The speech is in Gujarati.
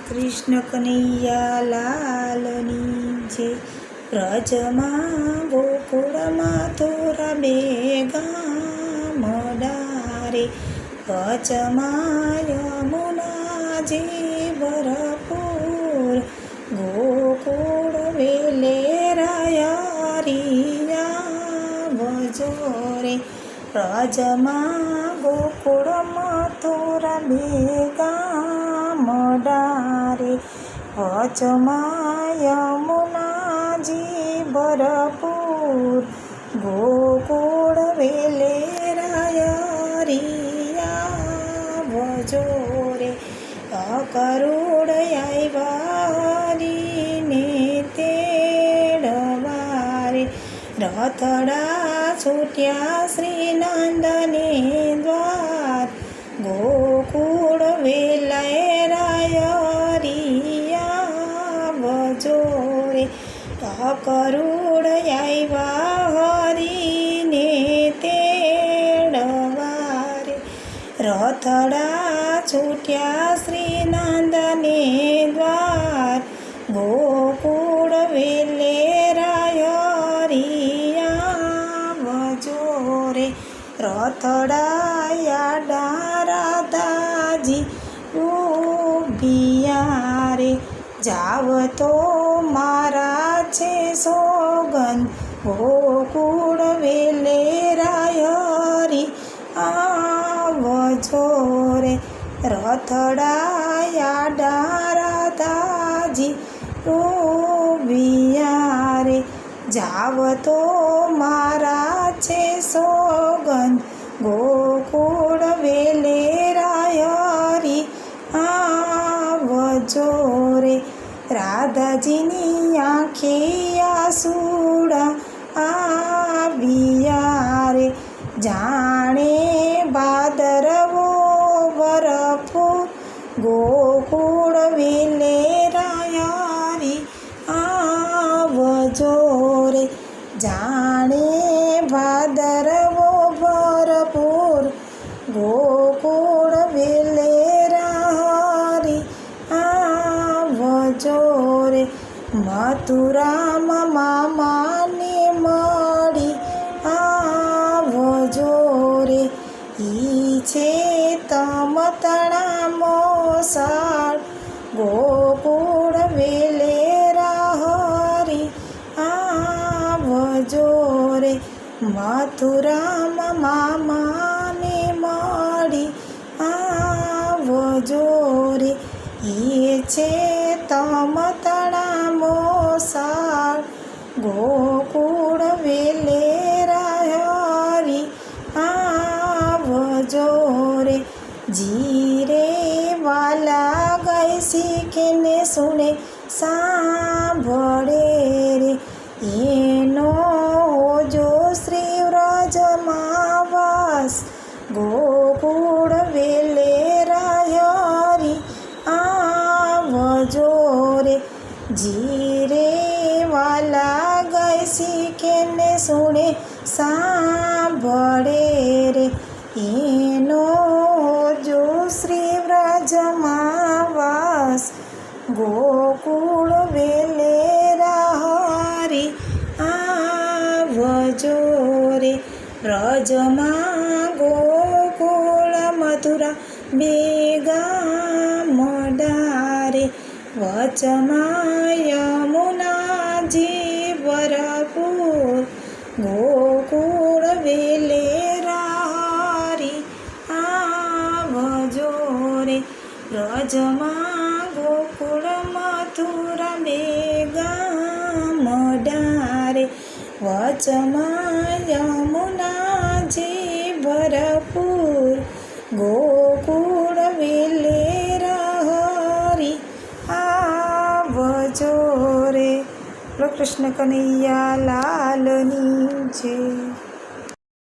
કૃષ્ણ કનૈયા લાલની જય. વ્રજમાં ગોકુળમાં થોરા બે ગામ ડારે, વચમાં યમુનાજી ભરપૂર, ગોકુળ વેલે રાયરિયા ભજો રે. વ્રજમાં ગોકુળમાં થોરા બે ગામ ડારે, વચમાં યમુનાજી ભરપૂર, ગોકુળ વેલે રાયરિયા ભજો રે. અકરુડ આવ્યા હરીને તેડવા રે, રથડા છૂટ્યા શ્રી નંદને દ્વાર, ગોકુળ વેલાએ રાયરિયા ભજો રે. અકરુડ આવ્યા હરીને તેડવા રે, રથડા છૂટ્યા શ્રી નંદને દ્વાર, ગોકુળ વેલે રાયરિયા ભજો રે. રથડા રાધાજી ઉભિયા રે, જાવ તો મારા છે સોગન, ગોકુળ વેલે રાયરી આવજો રે. રથડા રાધાજી ઉભિયા રે, જાવ તો મારા છે સોગન, ગોકુળ વેલે રાયરી આવજો રે. રાધાજીની આંખે આસુડા આવ્યા રે, જાણે ભાદરવો ભરપૂર, ગોકુળ વેલે રાયરી આવજો રે. જાણે ભાદરવો ભરપૂર, ગોકુળ વેલે રાયરી આવજો રે. મથુરામાં મામાને મળી આવજો રે, ઈ છે તમતણા મોસાળ, ગોકુળ વેલે રાયરી આવજો રે. મથુરામાં મામાને મળી આવજો રે, ઈ છે તમતણા મોસાળ, ગોકુળ વેલે રાયરી આવજો રે. જીરે વાલા ગઈ શીખે ને સુણે સાંભળે રે, એનો હોજો શ્રી વ્રજમાં વાસ, ગોકુળ વેલે રાયરી આવજો રે. જીરે વાલા ગઈ શીખે ને સુણે સાંભળે રે, એનો હોજો શ્રી વ્રજમાં વાસ, ગોકુળ વેલે રાયરી આવજો રે. વ્રજમાં ગોકુળ મથુરા બે ગામ ડારે, વચમાં યમુનાજી ભરપૂર, ગોકુળ વેલે રાયરી આવજો રે. વ્રજમાં ગોકુળ મથુરા બે ગામ ડારે, વચમાં યમુનાજી ભરપૂર, ગોકુળ વેલે રાયરી આવજો રે. કૃષ્ણ કનૈયા લાલની જય.